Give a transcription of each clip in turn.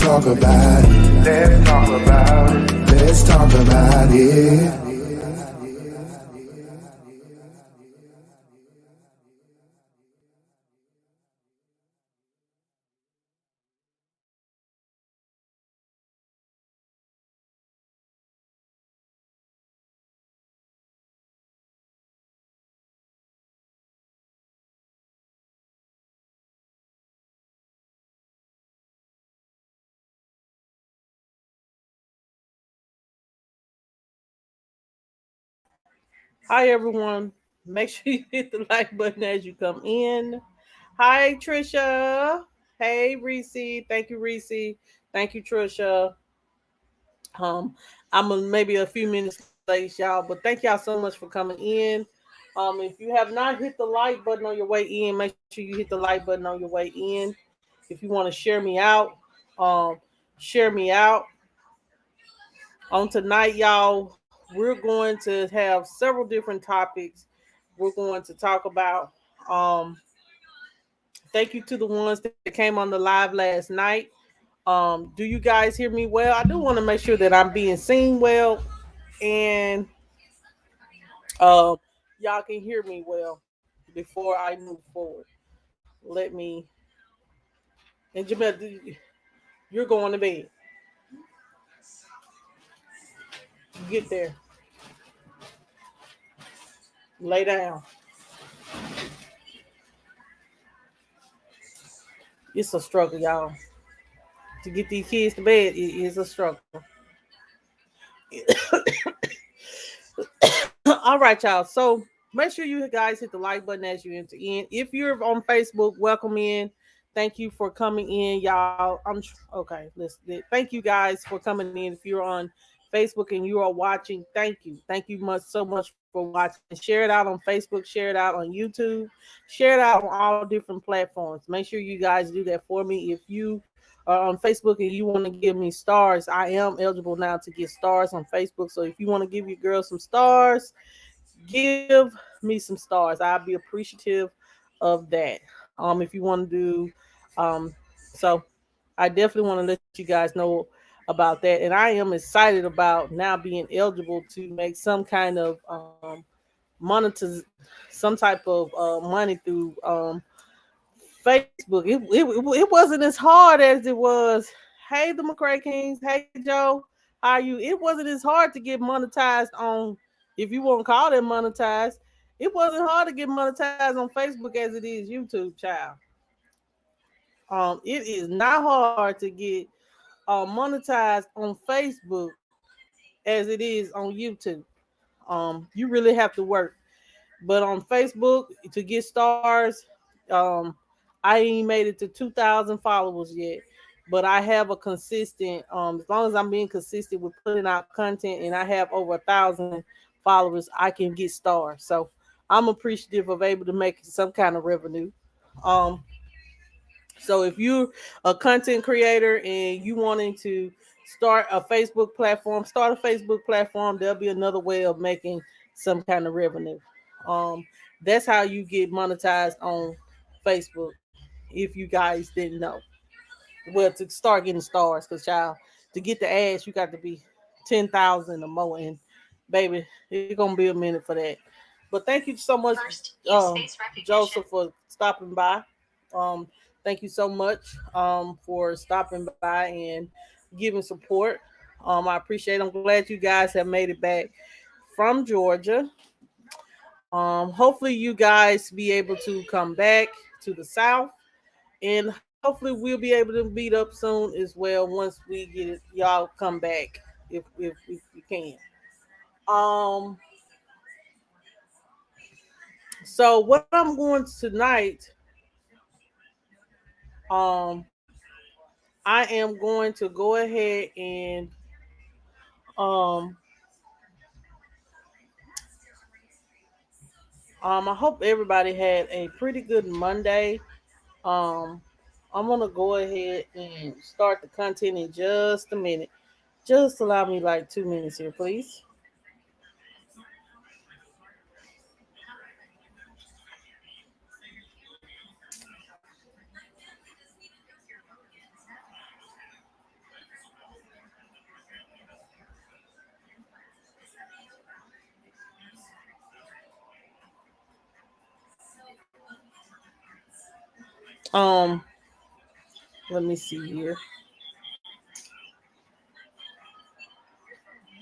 talk about it. Let's talk about it. Let's talk about it. Hi, everyone. Make sure you hit the like button as you come in. Hi, Trisha. Hey, Reese. Thank you, Reese. Thank you, Trisha. Um, maybe a few minutes late, y'all, but thank y'all so much for coming in. If you have not hit the like button on your way in, make sure you hit the like button on your way in. If you want to share me out, um, share me out. On tonight, y'all, we're going to have several different topics we're going to talk about. Um, Thank you to the ones that came on the live last night. Do you guys hear me well? I do want to make sure that I'm being seen well and um, y'all can hear me well before I move forward. Let me, and Jamel, you're going to bed. Get there, lay down. It's a struggle, y'all. To get these kids to bed, it is a struggle. All right, y'all. So make sure you guys hit the like button as you enter in. If you're on Facebook, welcome in. Thank you for coming in, y'all. Okay. Thank you guys for coming in. If you're on Facebook and you are watching, thank you so much for watching. Share it out on Facebook. Share it out on YouTube. Share it out on all different platforms. Make sure you guys do that for me. If you are on Facebook and you want to give me stars, I am eligible now to get stars on Facebook. So if you want to give your girl some stars, give me some stars. I'll be appreciative of that. If you want to do, um, so I definitely want to let you guys know about that. And I am excited about now being eligible to make some kind of monetize, some type of money through Facebook. It wasn't as hard as it was. Hey, the McCray Kings. Hey, Joe. How are you? It wasn't as hard to get monetized on, if you want to call it monetized. It wasn't hard to get monetized on Facebook as it is YouTube, child. It is not hard to get monetized on Facebook as it is on YouTube. You really have to work. But on Facebook, to get stars, um, I ain't made it to 2,000 followers yet. But I have a consistent, as long as I'm being consistent with putting out content and I have over 1,000 followers, I can get stars. So I'm appreciative of able to make some kind of revenue. Um, so if you're a content creator and you wanting to start a Facebook platform, start a Facebook platform. There'll be another way of making some kind of revenue. Um, that's how you get monetized on Facebook. If you guys didn't know, well, to start getting stars, cause child, to get the ads, you got to be 10,000 or more, and baby, it's gonna be a minute for that. But thank you so much, Joseph, for stopping by. Um, Thank you so much for stopping by and giving support. I appreciate it. I'm glad you guys have made it back from Georgia. Hopefully, you guys be able to come back to the South, and hopefully, we'll be able to meet up soon as well once we get it, y'all come back if you can. Um, so what I'm going tonight, um, I am going to go ahead and um I hope everybody had a pretty good Monday. Um, I'm gonna go ahead and start the content in just a minute. Just allow me like 2 minutes here, please. Um, let me see here.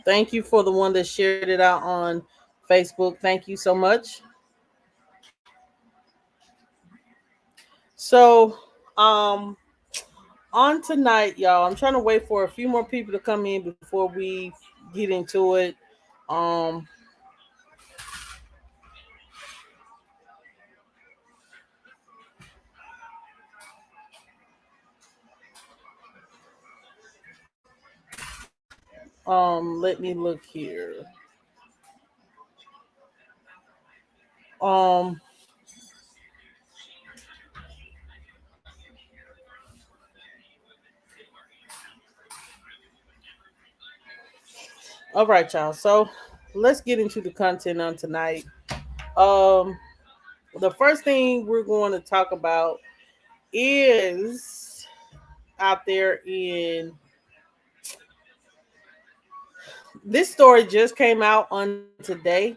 Thank you for the one that shared it out on Facebook. Thank you so much. So, um, on tonight, y'all, I'm trying to wait for a few more people to come in before we get into it. Um, let me look here. Um, all right, y'all. So let's get into the content on tonight. Um, the first thing we're going to talk about is out there in this story just came out on today.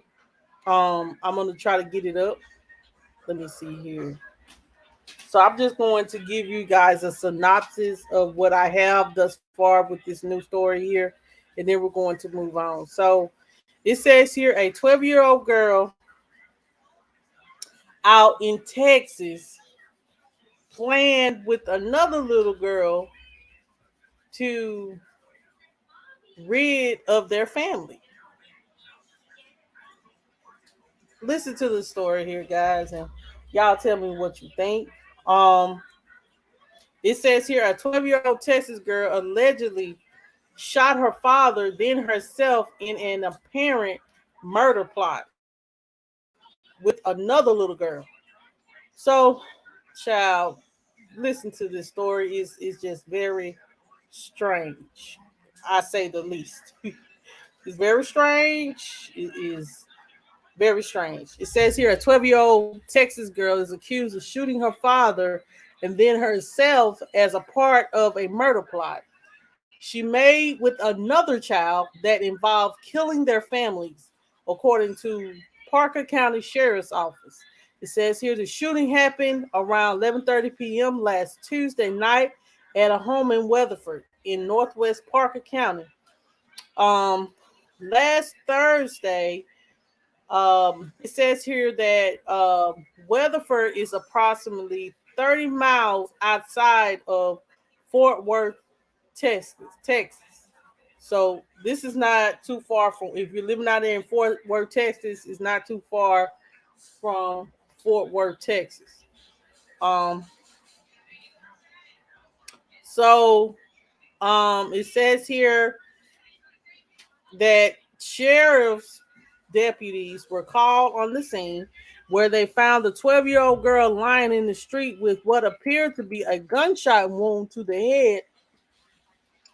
I'm gonna try to get it up. Let me see here. So I'm just going to give you guys a synopsis of what I have thus far with this new story here, and then we're going to move on. So it says here a 12-year-old girl out in Texas planned with another little girl to rid of their family. Listen to the story here, guys, and y'all tell me what you think. Um, it says here a 12-year-old Texas girl allegedly shot her father, then herself in an apparent murder plot with another little girl. So, child, listen to this story. It's just very strange. I say the least. It's very strange. It is very strange. It says here a 12-year-old Texas girl is accused of shooting her father and then herself as a part of a murder plot she made with another child that involved killing their families, according to Parker County Sheriff's Office. It says here the shooting happened around 11:30 p.m. last Tuesday night at a home in Weatherford in northwest Parker County. Um, last Thursday, it says here that Weatherford is approximately 30 miles outside of Fort Worth, Texas. Texas. So this is not too far from. If you're living out there in Fort Worth, Texas, it's not too far from Fort Worth, Texas. Um. So it says here that sheriff's deputies were called on the scene where they found the 12-year-old girl lying in the street with what appeared to be a gunshot wound to the head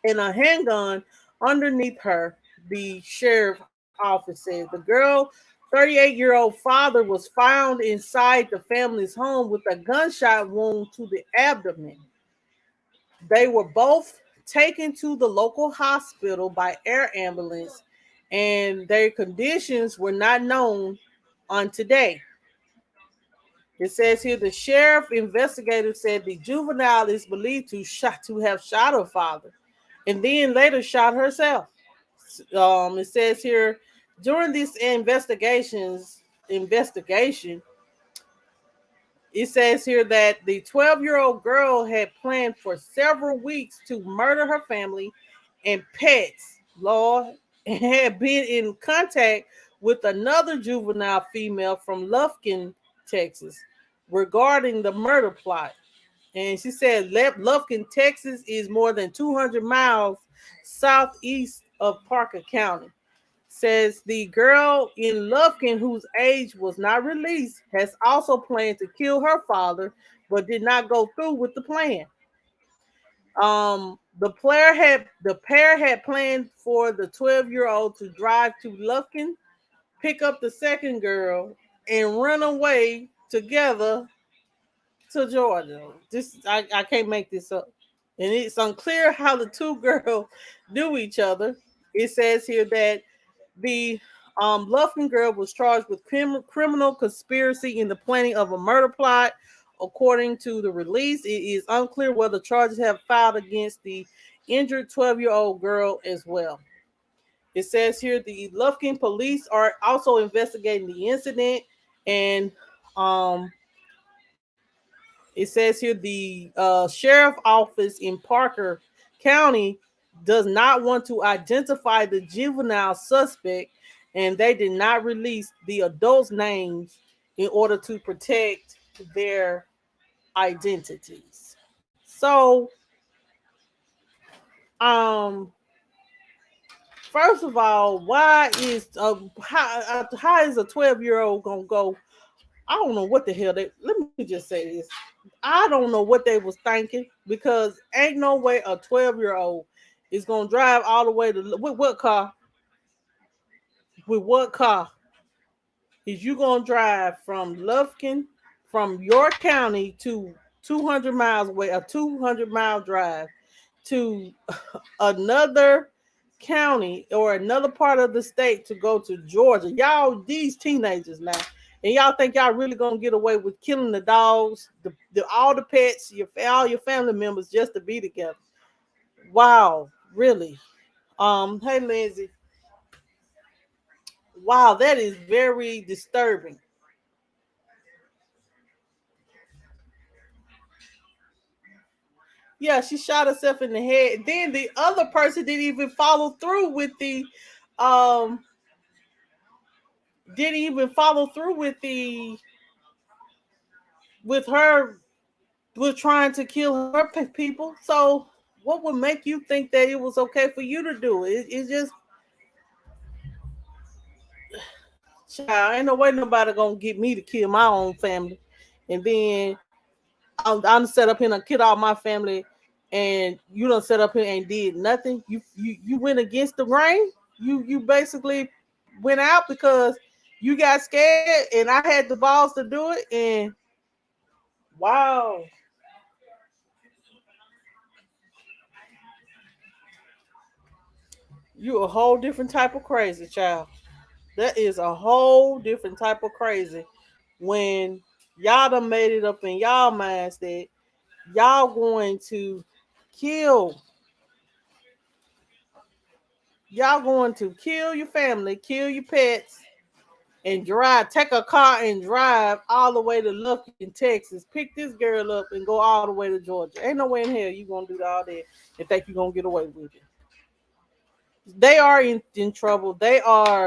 and a handgun underneath her, the sheriff office said. The girl, 38-year-old father, was found inside the family's home with a gunshot wound to the abdomen. They were both taken to the local hospital by air ambulance, and their conditions were not known on today. It says here the sheriff investigator said the juvenile is believed to have shot her father, and then later shot herself. It says here during this investigation, it says here that the 12-year-old girl had planned for several weeks to murder her family and pets, Lord, and had been in contact with another juvenile female from Lufkin, Texas, regarding the murder plot. And she said Lufkin, Texas is more than 200 miles southeast of Parker County. Says the girl in Lufkin, whose age was not released, has also planned to kill her father, but did not go through with the plan. The pair had planned for the 12-year-old to drive to Lufkin, pick up the second girl, and run away together to Georgia. I can't make this up. And it's unclear how the two girls knew each other. It says here that the Lufkin girl was charged with criminal conspiracy in the planning of a murder plot According to the release, it is unclear whether charges have filed against the injured 12-year-old girl as well. It says here the Lufkin police are also investigating the incident, and um, it says here the sheriff office in Parker County does not want to identify the juvenile suspect, and they did not release the adults' names in order to protect their identities. So, um, first of all, why is how is a 12-year-old gonna go? I don't know what the hell they. Let me just say this. I don't know what they was thinking, because ain't no way a 12-year-old is gonna drive all the way to with what car? With what car is you gonna drive from Lufkin, from York County to 200 miles away, a 200-mile drive to another county or another part of the state to go to Georgia? Y'all, these teenagers now, and y'all think y'all really gonna get away with killing the dogs, the all the pets, all your family members just to be together? Wow, really? Hey Lindsay, wow, that is very disturbing. Yeah, she shot herself in the head. Then the other person didn't even follow through with the um didn't even follow through with her with trying to kill her people. So what would make you think that it was okay for you to do it? It's just, child, ain't no way nobody gonna get me to kill my own family, and then I'm set up here and kill all my family, and you don't set up here and did nothing. You went against the grain. You basically went out because you got scared, and I had the balls to do it. And wow, you a whole different type of crazy, child. That is a whole different type of crazy. When y'all done made it up in y'all minds that y'all going to kill, y'all going to kill your family, kill your pets, and drive, take a car and drive all the way to Lufkin, Texas, pick this girl up and go all the way to Georgia. Ain't no way in hell you gonna do all that and think you gonna get away with it. They are in trouble. They are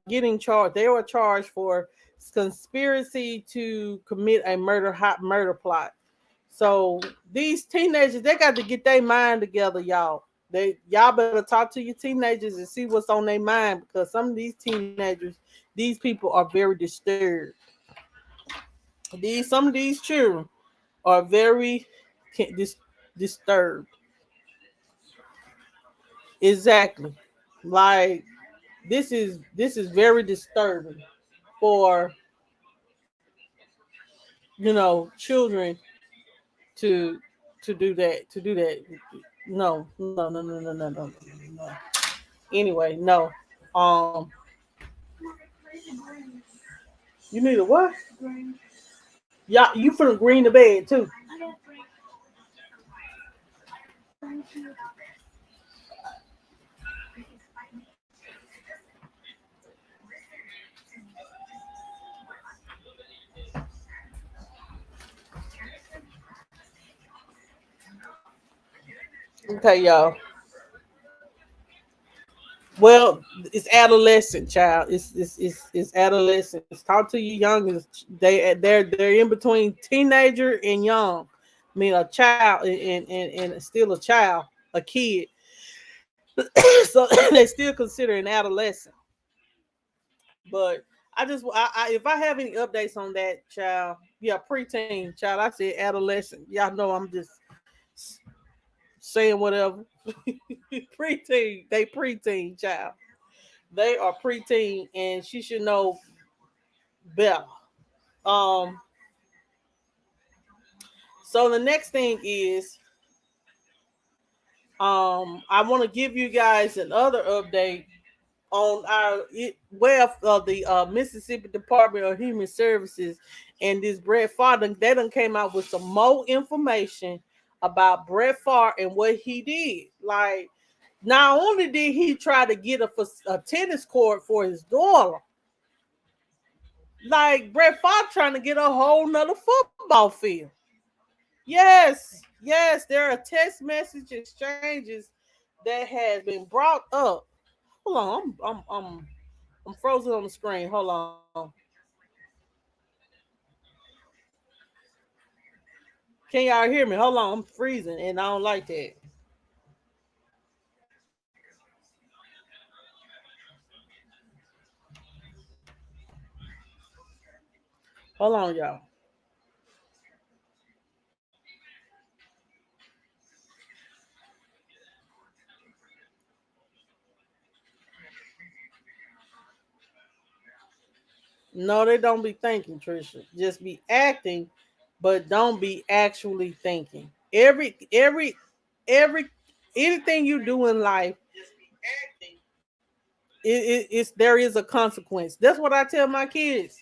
getting charged. They were charged for conspiracy to commit a hot murder plot. So these teenagers, they got to get their mind together, y'all. Y'all better talk to your teenagers and see what's on their mind, because some of these teenagers, these people are very disturbed. Some of these children are very disturbed. Exactly. Like, this is very disturbing for, children to to do that. No, no, no, no, no, no, no, no. Anyway, no. Um, you need a what? Yeah, you finna green the bed too. Okay, y'all. Well, it's adolescent, child. It's adolescents. Talk to your youngest. They're in between teenager and young. I mean, a child and still a child, a kid. So they still consider an adolescent. But if I have any updates on that, child, yeah, preteen, child. I said adolescent. Y'all know I'm just saying whatever. Preteen, they preteen, child. They are preteen, and she should know better. Um. So the next thing is, I want to give you guys another update on our web of the Mississippi Department of Human Services, and this Brett Favre, they done came out with some more information about Brett Favre and what he did. Like, not only did he try to get a tennis court for his daughter, like Brett Favre trying to get a whole nother football field. Yes, yes, there are text message exchanges that has been brought up. Hold on, I'm frozen on the screen. Hold on. Can y'all hear me? Hold on, I'm freezing and I don't like that. Hold on, y'all. No, they don't be thinking, Trisha. Just be acting, but don't be actually thinking. Every anything you do in life, it's there is a consequence. That's what I tell my kids.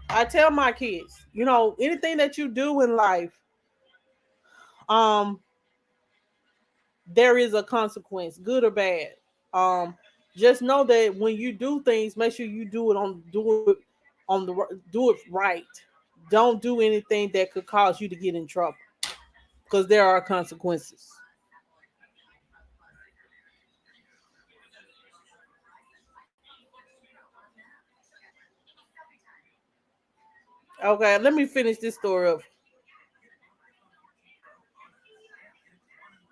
I tell my kids, anything that you do in life, um, there is a consequence, good or bad. Um, just know that when you do things, make sure you do it right. Don't do anything that could cause you to get in trouble because there are consequences. Okay, let me finish this story up.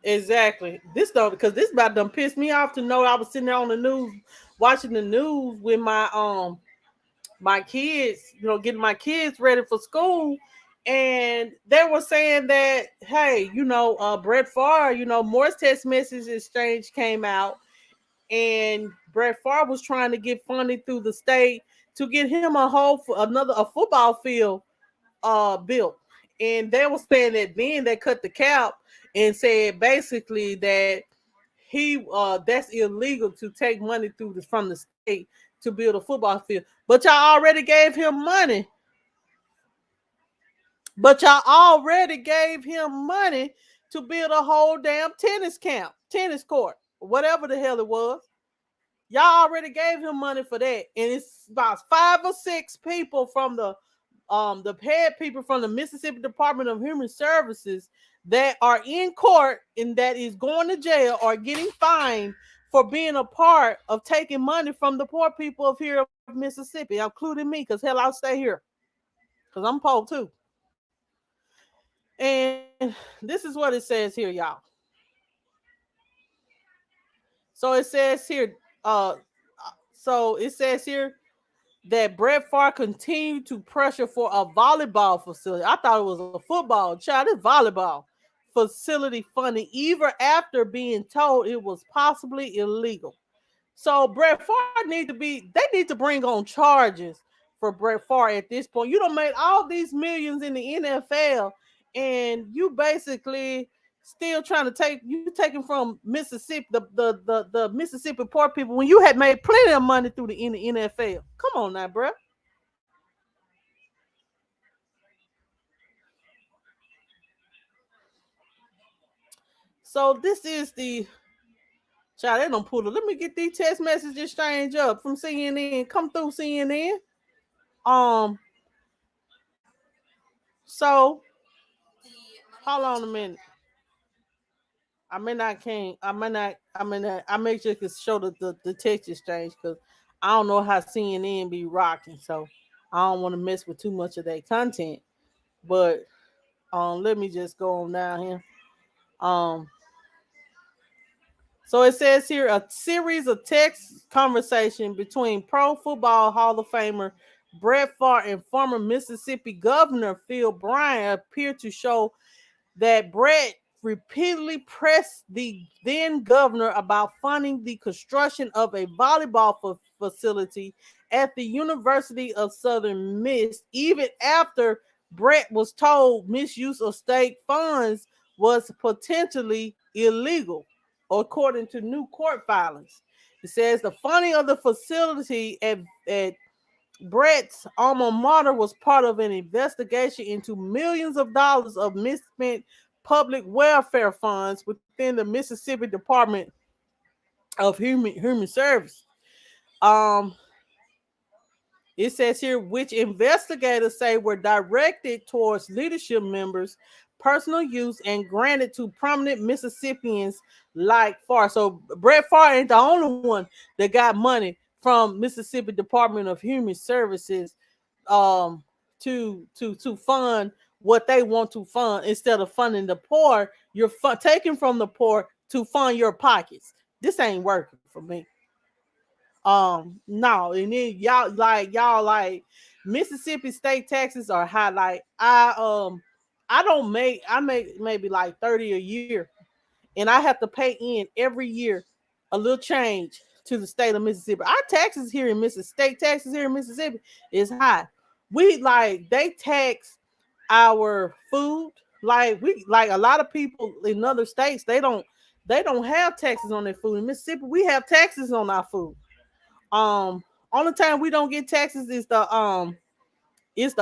Exactly. This though, because this about done pissed me off to know I was sitting there on the news, watching the news with my kids, getting my kids ready for school. And they were saying that, hey, Brett Favre, Morse text message exchange came out, and Brett Favre was trying to get funding through the state to get him a football field built. And they were saying that then they cut the cap and said basically that that's illegal to take money from the state to build a football field. But y'all already gave him money. But y'all already gave him money to build a whole damn tennis court, whatever the hell it was. Y'all already gave him money for that, and it's about 5 or 6 people from the head people from the Mississippi Department of Human Services that are in court and that is going to jail or getting fined for being a part of taking money from the poor people of here of Mississippi, including me, because hell, I'll stay here because I'm poor too. And this is what it says here, y'all. So it says here, uh, so it says here that Brett Favre continued to pressure for a volleyball facility. I thought it was a football. Child, it's volleyball facility funding, even after being told it was possibly illegal. So Brett Favre they need to bring on charges for Brett Favre at this point. You don't make all these millions in the NFL, and you basically still trying to taking from Mississippi, the Mississippi poor people, when you had made plenty of money in the NFL. Come on now, bro. So this is the child. They don't pull it. Let me get these text messages exchange up from CNN. Come through CNN. Um. So hold on a minute. I mean, I can't. I mean, I make sure to show the text exchange because I don't know how CNN be rocking. So I don't want to mess with too much of that content. But let me just go on down here. Um, so it says here a series of text conversation between Pro Football Hall of Famer Brett Favre and former Mississippi Governor Phil Bryant appear to show that Brett repeatedly pressed the then governor about funding the construction of a volleyball facility at the University of Southern Miss, even after Brett was told misuse of state funds was potentially illegal, according to new court filings. It says the funding of the facility at Brett's alma mater was part of an investigation into millions of dollars of misspent public welfare funds within the Mississippi Department of Human Service. Um, It says here which investigators say were directed towards leadership members, personal use, and granted to prominent Mississippians like Farr. So Brett Farr ain't the only one that got money from Mississippi Department of Human Services um to fund what they want to fund instead of funding the poor. You're taking from the poor to fund your pockets. This ain't working for me. No, and then y'all like Mississippi state taxes are high. Like I make maybe like 30 a year, and I have to pay in every year a little change to the state of Mississippi. Our taxes here in Mississippi, state taxes here in Mississippi is high. We like they tax our food. Like a lot of people in other states, they don't have taxes on their food. In Mississippi, we have taxes on our food. Only time we don't get taxes is the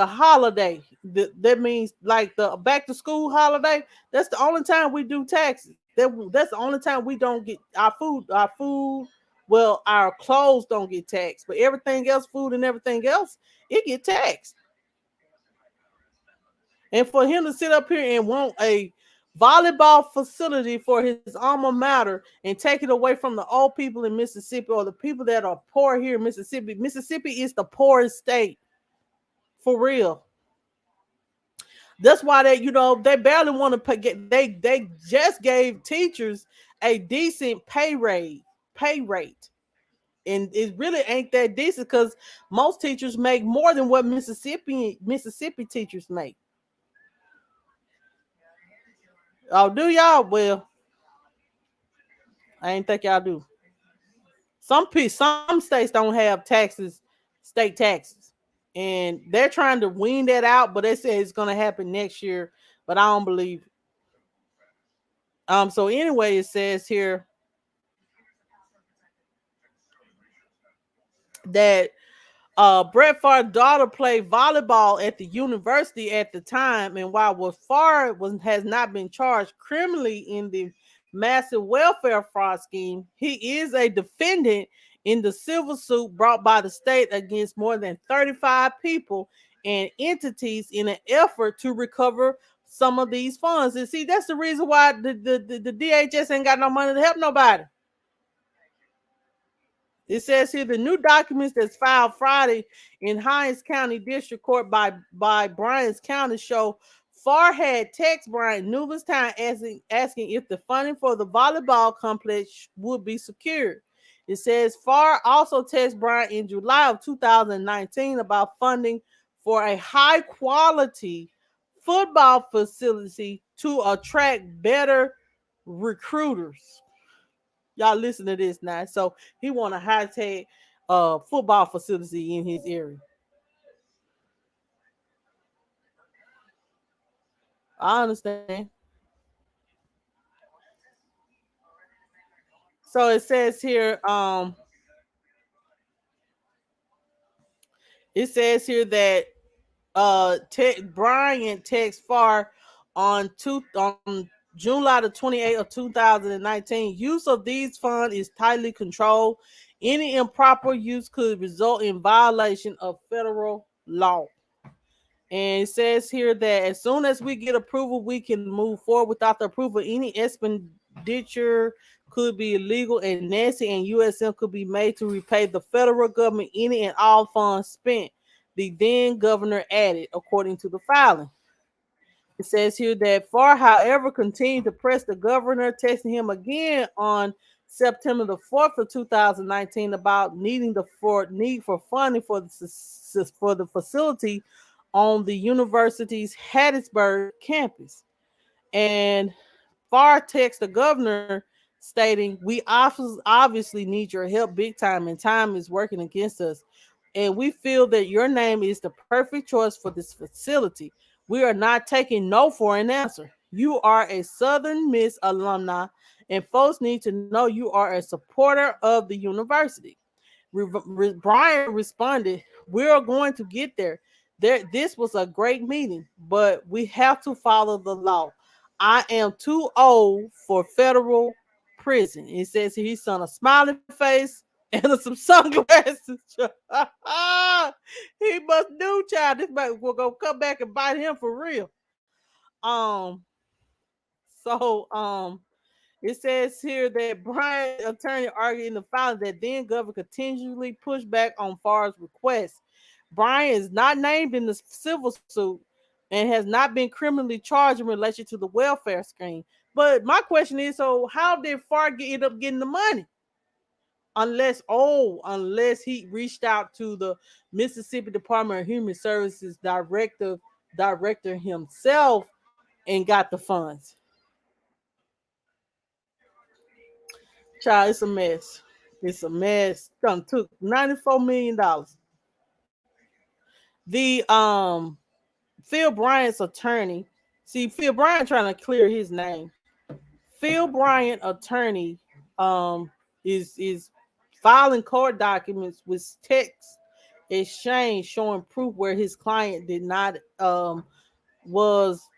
holiday. That means like the back to school holiday. That's the only time we do taxes. That's the only time we don't get our food. Our food, well, our clothes don't get taxed, but everything else, food and everything else, it get taxed. And for him to sit up here and want a volleyball facility for his alma mater and take it away from the old people in Mississippi or the people that are poor here in Mississippi. Mississippi is the poorest state for real. That's why they barely want to pay, they just gave teachers a decent pay rate. And it really ain't that decent because most teachers make more than what Mississippi teachers make. Oh, do y'all? Well, I ain't think y'all do. Some states don't have taxes, state taxes, and they're trying to wean that out. But they say it's gonna happen next year, but I don't believe it. So anyway, it says here that Brett Favre's daughter played volleyball at the university at the time, and while Favre has not been charged criminally in the massive welfare fraud scheme, he is a defendant in the civil suit brought by the state against more than 35 people and entities in an effort to recover some of these funds. And see, that's the reason why the DHS ain't got no money to help nobody. It says here the new documents that's filed Friday in Hinds County District Court by Bryan's County show Farr had text Bryan numerous times asking if the funding for the volleyball complex would be secured. It says Farr also texted Bryan in July of 2019 about funding for a high quality football facility to attract better recruiters. Y'all listen to this now. So he want a high tech football facility in his area. I understand. So it says here, that Bryant text Farr on July the 28th of 2019. Use of these funds is tightly controlled. Any improper use could result in violation of federal law. And it says here that as soon as we get approval, we can move forward. Without the approval, any expenditure could be illegal, and Nancy and USM could be made to repay the federal government any and all funds spent. The then governor added, according to the filing. It says here that Farr, however, continued to press the governor, texting him again on September the 4th of 2019 about need for funding for the facility on the university's Hattiesburg campus. And Farr texted the governor stating, "We obviously need your help big time, and time is working against us. And we feel that your name is the perfect choice for this facility. We are not taking no for an answer. You are a Southern Miss alumni and folks need to know you are a supporter of the university. Brian responded, "We're going to get there. This was a great meeting, but we have to follow the law. I am too old for federal prison." He says he's on a smiley face and some sunglasses. He must do, child. This man will go come back and bite him for real. Um, so it says here that Brian's attorney argued in the filing that then governor continually pushed back on Farr's request. Brian is not named in the civil suit and has not been criminally charged in relation to the welfare scheme. But my question is, so how did Farr end up getting the money? Unless he reached out to the Mississippi Department of Human Services director himself and got the funds. Child, it's a mess. It's a mess. Done took $94 million. The Phil Bryant's attorney. See, Phil Bryant trying to clear his name. Phil Bryant attorney is filing court documents with text exchange showing proof where his client did not was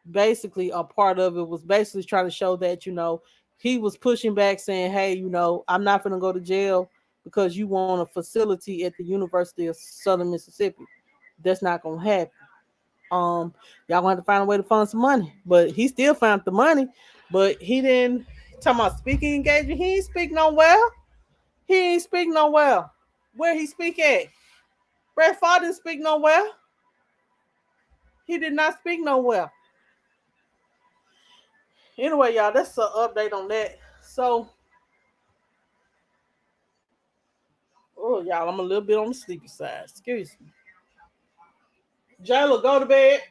basically a part of it, was basically trying to show that, he was pushing back saying, hey, I'm not going to go to jail because you want a facility at the University of Southern Mississippi. That's not going to happen. Y'all gonna have to find a way to fund some money. But he still found the money, but he didn't. Talking about speaking engagement, he ain't speak nowhere. He ain't speak nowhere. Where he speak at? Brett Favre didn't speak nowhere. He did not speak nowhere. Anyway, y'all, that's an update on that. So, oh, y'all, I'm a little bit on the sleepy side. Excuse me. Jayla, go to bed.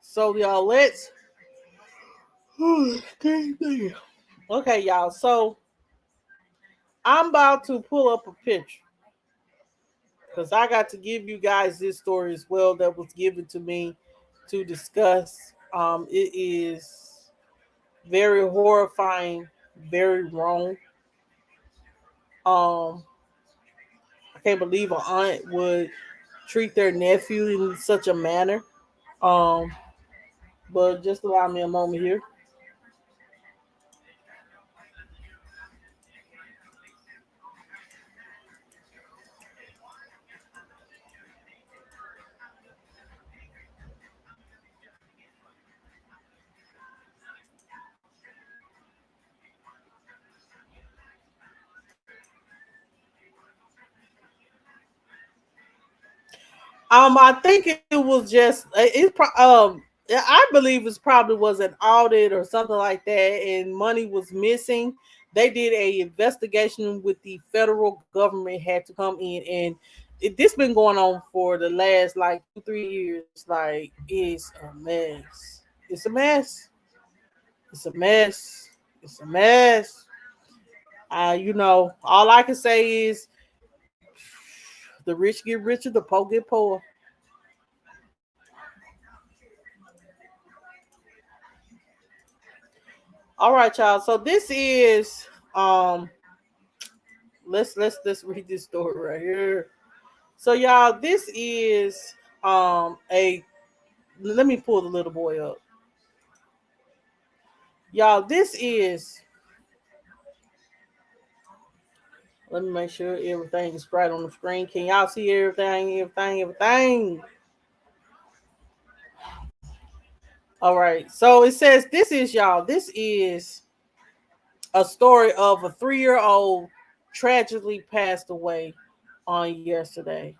So, y'all, let's. Okay, y'all. So, I'm about to pull up a picture because I got to give you guys this story as well that was given to me to discuss. It is very horrifying, very wrong. Um, I can't believe an aunt would treat their nephew in such a manner. Um, but just allow me a moment here. I think it was just I believe it probably was an audit or something like that, and money was missing. They did a investigation with the federal government had to come in, and this been going on for the last like 2 3 years. Like it's a mess. It's a mess. It's a mess. It's a mess. All I can say is the rich get richer, the poor get poorer. All right, y'all. So this is let's read this story right here. So y'all, this is a let me pull the little boy up. Y'all, this is let me make sure everything is right on the screen. Can y'all see everything? Everything. All right. So it says this is y'all. This is a story of a 3-year-old tragically passed away on yesterday.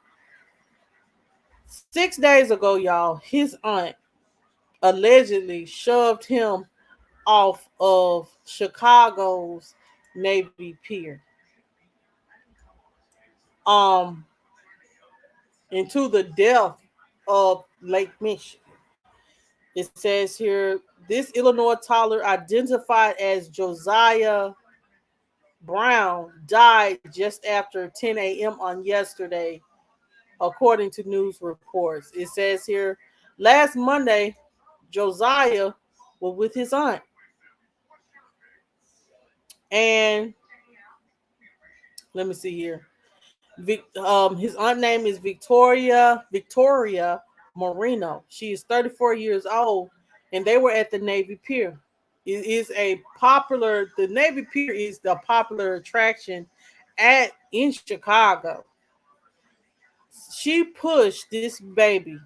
6 days ago, y'all, his aunt allegedly shoved him off of Chicago's Navy Pier um into the depth of Lake Michigan. It says here this Illinois toddler identified as Josiah Brown died just after 10 a.m. on yesterday, according to news reports. It says here Last Monday, Josiah was with his aunt, and let me see here. His aunt name is Victoria Moreno. She is 34 years old, and they were at the Navy Pier. It is a popular. The Navy Pier is the popular attraction at in Chicago. She pushed this baby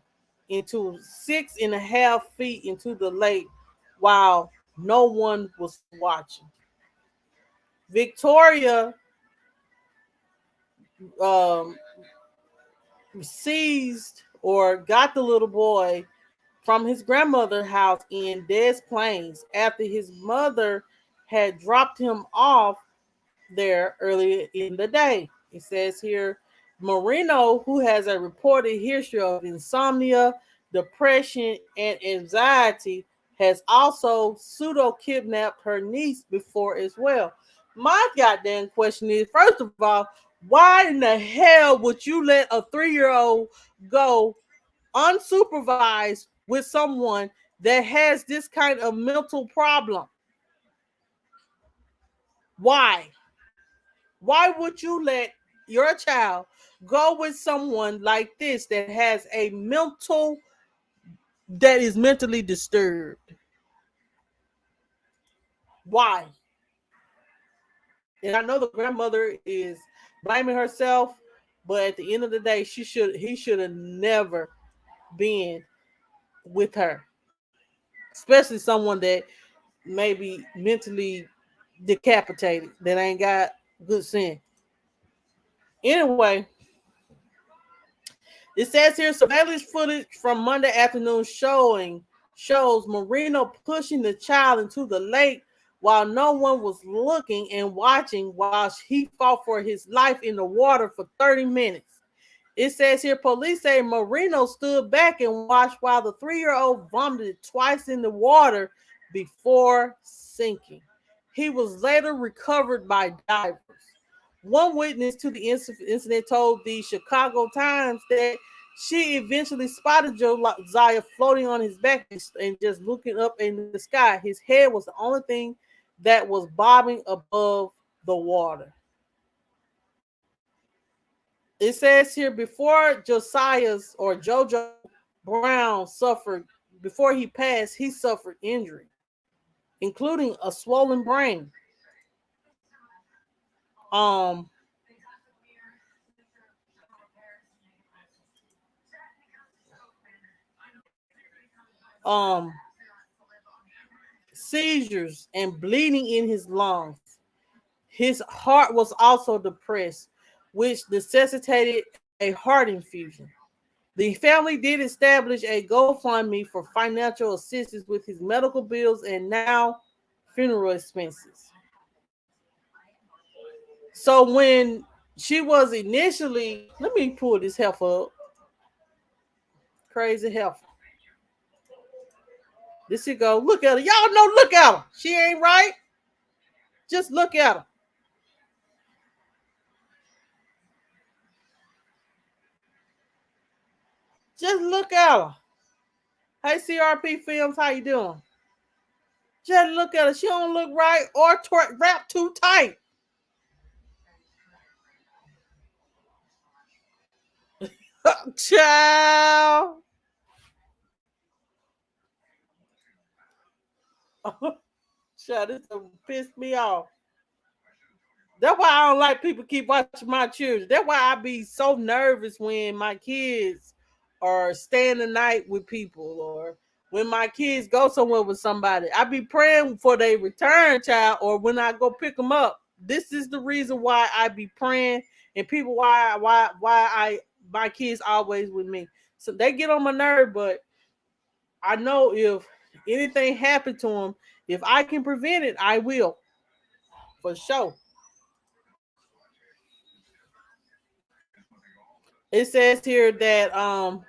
into 6.5 feet into the lake while no one was watching. Victoria um, seized or got the little boy from his grandmother's house in Des Plaines after his mother had dropped him off there earlier in the day. It says here Marino, who has a reported history of insomnia, depression, and anxiety, has also pseudo kidnapped her niece before as well. My goddamn question is, first of all, why in the hell would you let a 3-year-old go unsupervised with someone that has this kind of mental problem? Why? Why would you let your child go with someone like this that has a mental that is mentally disturbed? Why? And I know the grandmother is blaming herself, but at the end of the day, he should have never been with her, especially someone that maybe mentally decapitated that ain't got good sense. Anyway, it says here surveillance footage from Monday afternoon shows Marino pushing the child into the lake while no one was looking and watching while he fought for his life in the water for 30 minutes. It says here police say Marino stood back and watched while the 3-year-old vomited twice in the water before sinking. He was later recovered by divers. One witness to the incident told the Chicago Times that she eventually spotted Josiah floating on his back and just looking up in the sky. His head was the only thing that was bobbing above the water. It says here before Josiah's or Jojo Brown suffered, before he passed, he suffered injury, including a swollen brain. Um, um, Seizures and bleeding in his lungs. His heart was also depressed, which necessitated a heart infusion. The family did establish a GoFundMe for financial assistance with his medical bills and now funeral expenses. So when she was initially, let me pull this heifer up. Crazy heifer. This you go. Look at her. Y'all know, look at her. She ain't right. Just look at her. Just look at her. Hey, CRP Films, how you doing? Just look at her. She don't look right or wrapped too tight. Child. Child, this pissed me off. That's why I don't like people keep watching my children. That's why I be so nervous when my kids are staying the night with people or when my kids go somewhere with somebody. I be praying for their return, child, or when I go pick them up. This is the reason why I be praying and people why I my kids always with me. So they get on my nerve, but I know if anything happened to them, if I can prevent it, I will for sure. It says here that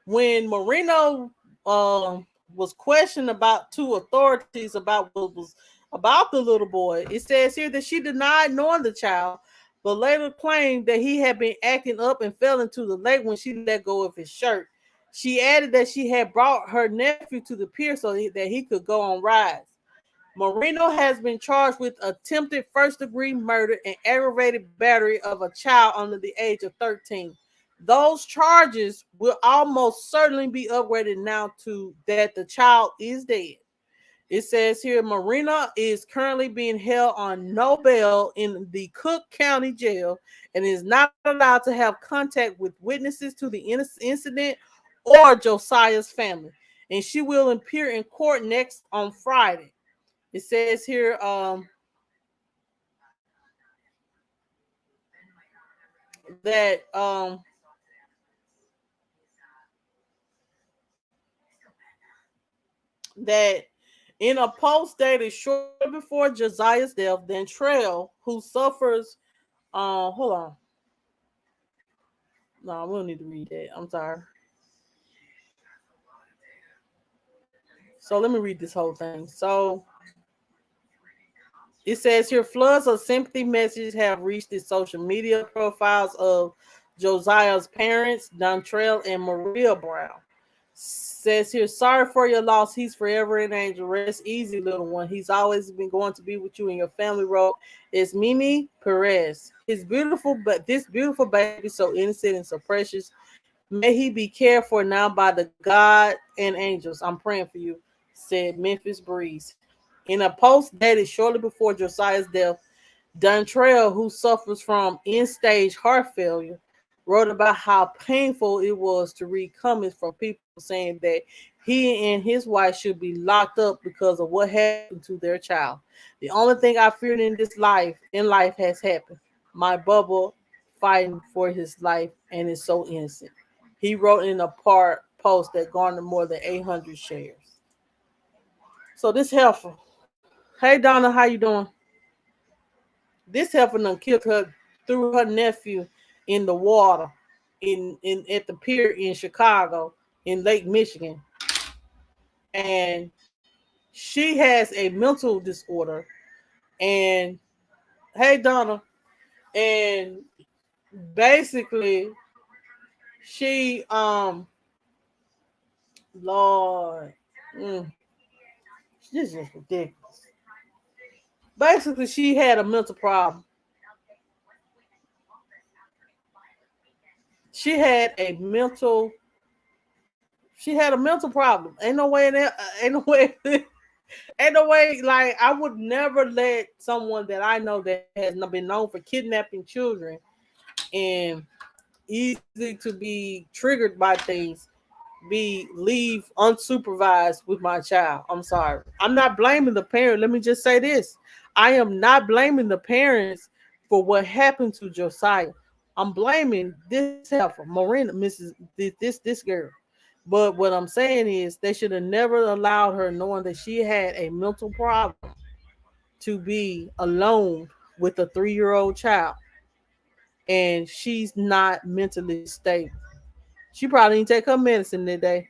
when Marino was questioned about two authorities about what was about the little boy, it says here that she denied knowing the child, but later claimed that he had been acting up and fell into the lake when she let go of his shirt. She added that she had brought her nephew to the pier so that he could go on rides. Marino has been charged with attempted first degree murder and aggravated battery of a child under the age of 13. Those charges will almost certainly be upgraded now to that the child is dead. It says here Marina is currently being held on no bail in the Cook County Jail and is not allowed to have contact with witnesses to the incident or Josiah's family. And she will appear in court next on Friday. It says here that that in a post dated shortly before Josiah's death, Dentrell, who suffers, hold on, no, we don't need to read that. I'm sorry. So let me read this whole thing. So it says here floods of sympathy messages have reached the social media profiles of Josiah's parents, Dontrell and Maria Brown. Says here, sorry for your loss. He's forever an angel. Rest easy, little one. He's always been going to be with you and your family. Wrote is Mimi Perez. His beautiful, but this beautiful baby, so innocent and so precious. May he be cared for now by the God and angels. I'm praying for you, said Memphis Breeze. In a post dated shortly before Josiah's death, Dontrell, who suffers from end-stage heart failure, wrote about how painful it was to read comments from people saying that he and his wife should be locked up because of what happened to their child. The only thing I feared in life has happened. My bubble fighting for his life and is so innocent. He wrote in a part post that garnered more than 800 shares. So this helpful. Hey Donna, how you doing? This helping them killed her threw her nephew in the water in at the pier in Chicago in Lake Michigan. And she has a mental disorder. And hey Donna, and basically she Lord this is ridiculous. Basically she had a mental problem. She had a mental she had a mental problem. Ain't no way in there, ain't no way ain't no way like I would never let someone that I know that has not been known for kidnapping children and easy to be triggered by things be leave unsupervised with my child. I'm sorry. I'm not blaming the parent. Let me just say this. I am not blaming the parents for what happened to Josiah. I'm blaming this heifer, Marina, Mrs. This girl. But what I'm saying is they should have never allowed her knowing that she had a mental problem to be alone with a 3-year-old child and she's not mentally stable. She probably didn't take her medicine that day.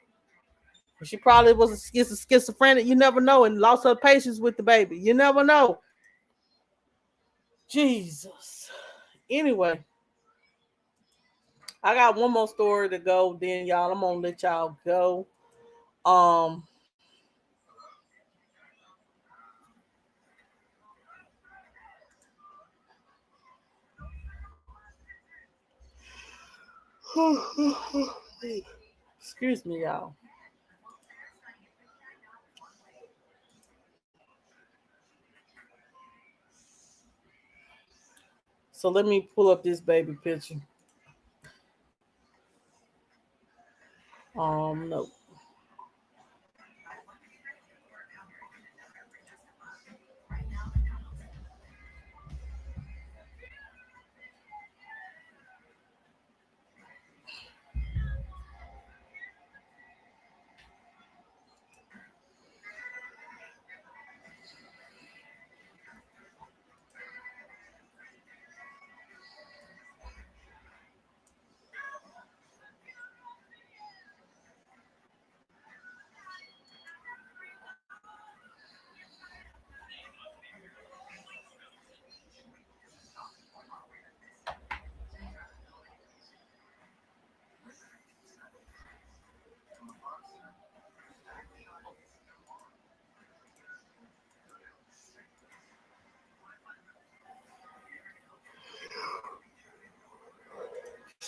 She probably was a schizophrenic. You never know, and lost her patience with the baby. You never know. Jesus. Anyway, I got one more story to go. Then y'all, I'm gonna let y'all go. Um. Excuse me, y'all. So let me pull up this baby picture. No.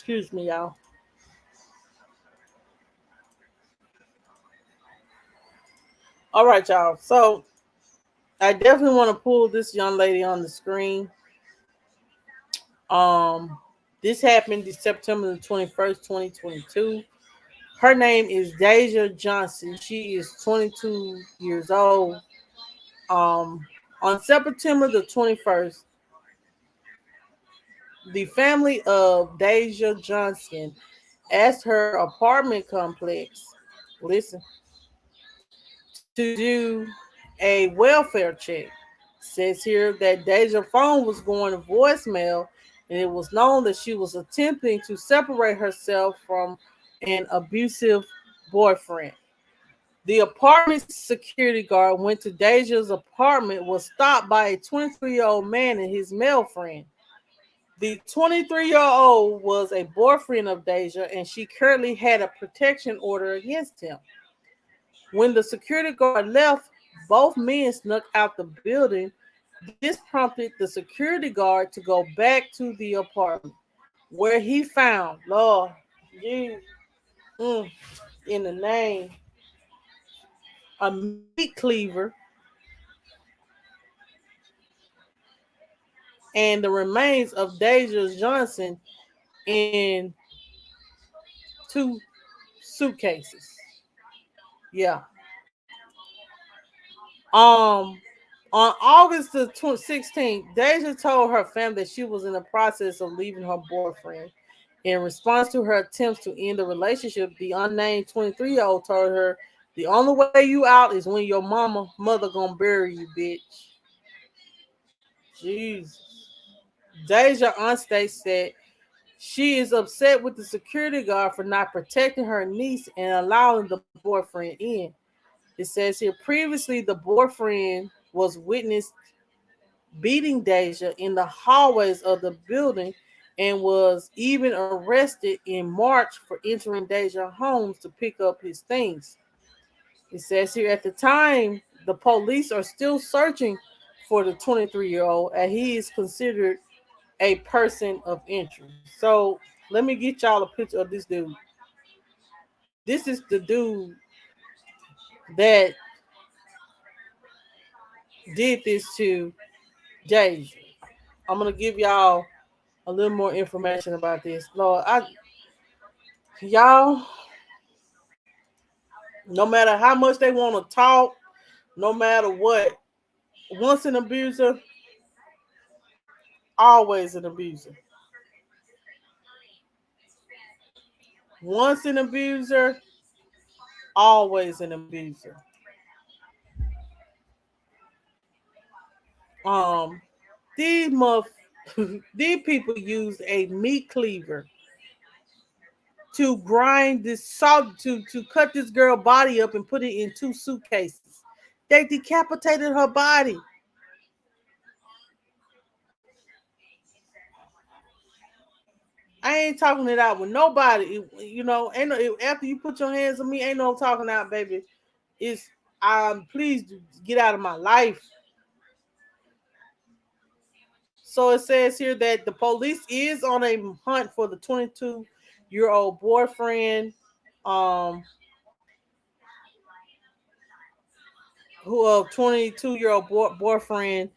Excuse me, y'all. All right, y'all. So I definitely want to pull this young lady on the screen. Um, this happened September the 21st, 2022. Her name is Deja Johnson. She is 22 years old. Um, on September the 21st, the family of Deja Johnson asked her apartment complex, listen, to do a welfare check. Says here that Deja's phone was going to voicemail, and it was known that she was attempting to separate herself from an abusive boyfriend. The apartment security guard went to Deja's apartment, was stopped by a 23-year-old man and his male friend. The 23-year-old was a boyfriend of Deja, and she currently had a protection order against him. When the security guard left, both men snuck out the building. This prompted the security guard to go back to the apartment, where he found, Lord, you, mm, in the name, a meat cleaver and the remains of Deja Johnson in two suitcases. Yeah. Um, on August the 16th, Deja told her family that she was in the process of leaving her boyfriend. In response to her attempts to end the relationship, the unnamed 23-year-old told her, "The only way you out is when your mother gonna bury you, bitch." Jesus. Deja on stage said she is upset with the security guard for not protecting her niece and allowing the boyfriend in. It says here previously the boyfriend was witnessed beating Deja in the hallways of the building and was even arrested in March for entering Deja's homes to pick up his things. It says here at the time, the police are still searching for the 23-year-old and he is considered a person of interest. So let me get y'all a picture of this dude. This is the dude that did this to Deja. I'm gonna give y'all a little more information about this. Lord, y'all, no matter how much they want to talk, no matter what, once an abuser, always an abuser. Once an abuser, always an abuser. Um, these muff, these people used a meat cleaver to grind this salt to cut this girl body up and put it in two suitcases. They decapitated her body. I ain't talking it out with nobody. Ain't no, after you put your hands on me, ain't no talking out, baby. It's please get out of my life. So it says here that the police is on a hunt for the 22-year-old boyfriend, um, who of 22-year-old boyfriend,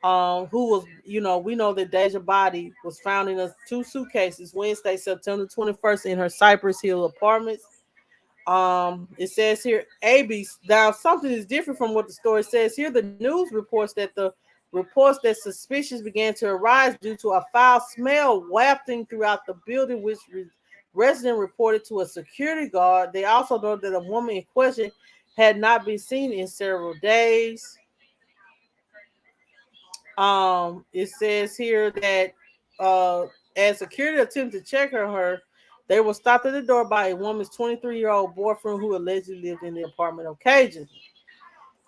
who was, we know that Deja body was found in two suitcases Wednesday, September 21st, in her Cypress Hill apartments. It says here, AB. Now, something is different from what the story says here. The news reports that suspicions began to arise due to a foul smell wafting throughout the building, which resident reported to a security guard. They also noted that a woman in question had not been seen in several days. It says here that as security attempted to check her, they were stopped at the door by a woman's 23-year-old boyfriend who allegedly lived in the apartment occasionally.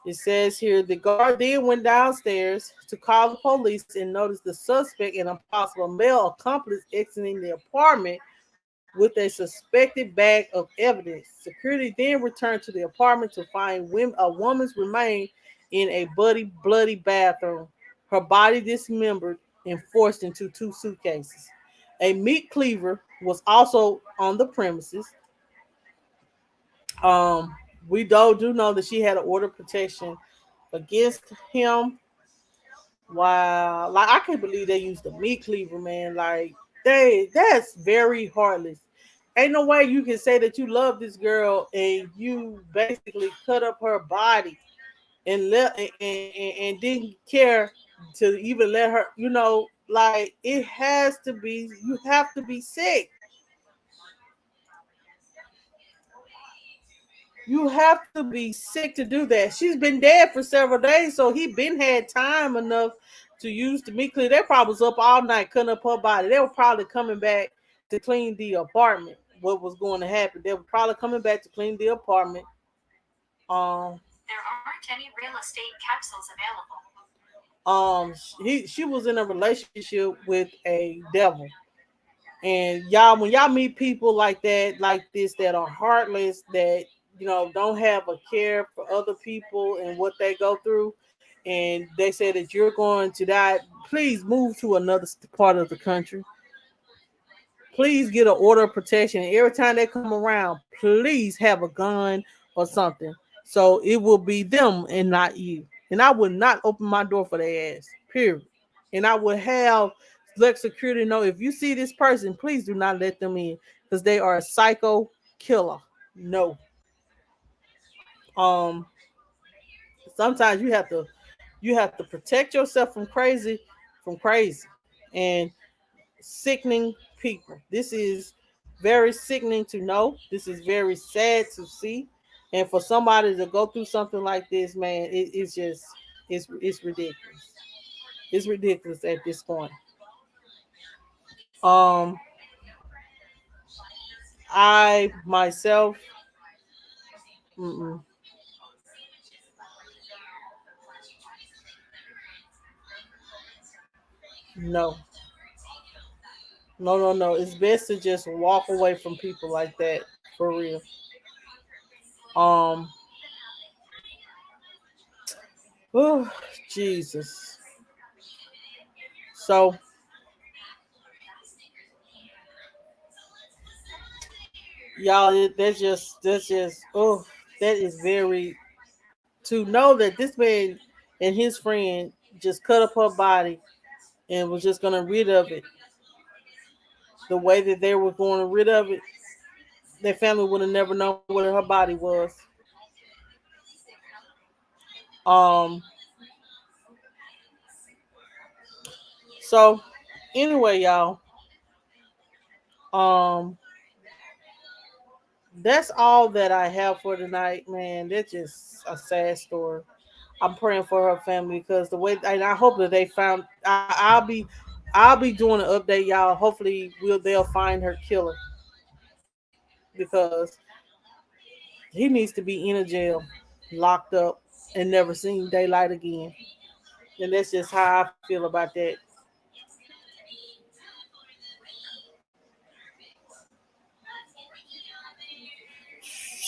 It says here the guard then went downstairs to call the police and noticed the suspect and a possible male accomplice exiting the apartment with a suspected bag of evidence. Security then returned to the apartment to find a woman's remains in a bloody bathroom, her body dismembered and forced into two suitcases. A meat cleaver was also on the premises. Um, we do know that she had an order of protection against him. Wow, like I can't believe they used the meat cleaver, man. Like that's very heartless. Ain't no way you can say that you love this girl and you basically cut up her body and and didn't care to even let her. Like it has to be. You have to be sick. You have to be sick to do that. She's been dead for several days, so he been had time enough to use the meat cleaner. They probably was up all night cutting up her body. They were probably coming back to clean the apartment. What was going to happen? They were probably coming back to clean the apartment. There aren't any real estate capsules available. She was in a relationship with a devil. And y'all, when y'all meet people like that, like this, that are heartless, that don't have a care for other people and what they go through, and they say that you're going to die, please move to another part of the country. Please get an order of protection. And every time they come around, please have a gun or something, so it will be them and not you. And I would not open my door for their ass. Period. And I would have let security know, if you see this person, please do not let them in because they are a psycho killer. No. Um. Sometimes you have to protect yourself from crazy, and sickening people. This is very sickening to know. This is very sad to see. And for somebody to go through something like this, man, it's just it's ridiculous. It's ridiculous at this point. Um, I myself, mm-mm, no, no. It's best to just walk away from people like that for real. Um, oh, Jesus. So y'all, that's just that is very, to know that this man and his friend just cut up her body and was just gonna rid of it the way that they were going to rid of it. Their family would have never known where her body was. Um. So anyway, y'all. Um. That's all that I have for tonight, man. That's just a sad story. I'm praying for her family because the way, and I hope that they found. I'll be doing an update, y'all. Hopefully, they'll find her killer because he needs to be in a jail, locked up, and never seen daylight again. And that's just how I feel about that.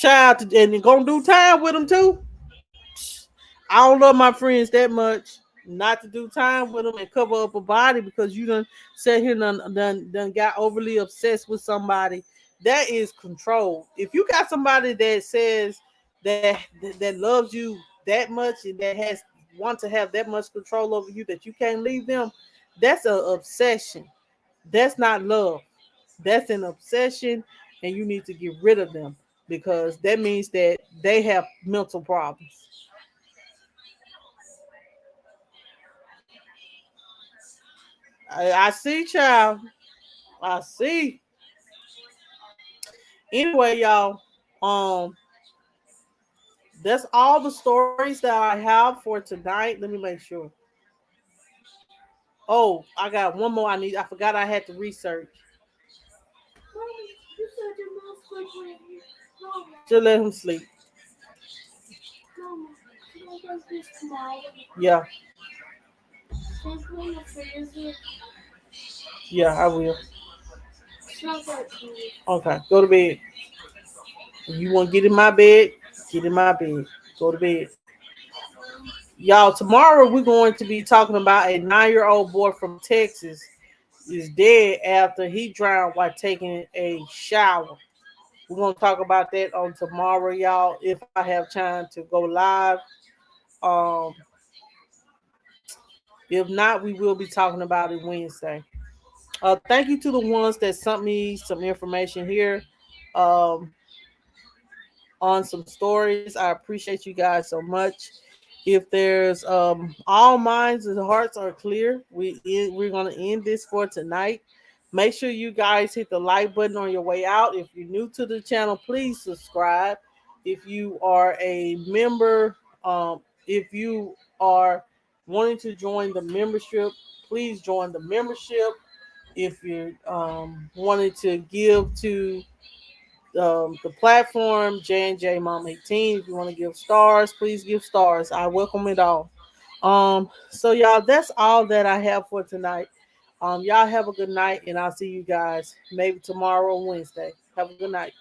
Child, and gonna do time with him too. I don't love my friends that much not to do time with them and cover up a body because you done sat here and done got overly obsessed with somebody. That is control. If you got somebody that says that loves you that much and that has want to have that much control over you that you can't leave them, that's an obsession. That's not love. That's an obsession, and you need to get rid of them because that means that they have mental problems. I see, child. I see. Anyway, y'all, um, that's all the stories that I have for tonight. Let me make sure. Oh, I got one more. I forgot I had to research. Just let him sleep. Yeah, yeah, I will. Okay, go to bed. If you want to get in my bed, get in my bed. Go to bed. Y'all, tomorrow we're going to be talking about a 9-year-old boy from Texas is dead after he drowned while taking a shower. We're gonna talk about that on tomorrow, y'all. If I have time to go live. Um, if not, we will be talking about it Wednesday. Thank you to the ones that sent me some information here. Um, on some stories. I appreciate you guys so much. If there's all minds and hearts are clear, we're gonna end this for tonight. Make sure you guys hit the like button on your way out. If you're new to the channel, please subscribe. If you are a member, if you are wanting to join the membership, please join the membership. If you're wanting to give to the platform J&J Mom 18. If you want to give stars, please give stars. I welcome it all. So y'all, that's all that I have for tonight. Y'all have a good night, and I'll see you guys maybe tomorrow or Wednesday. Have a good night.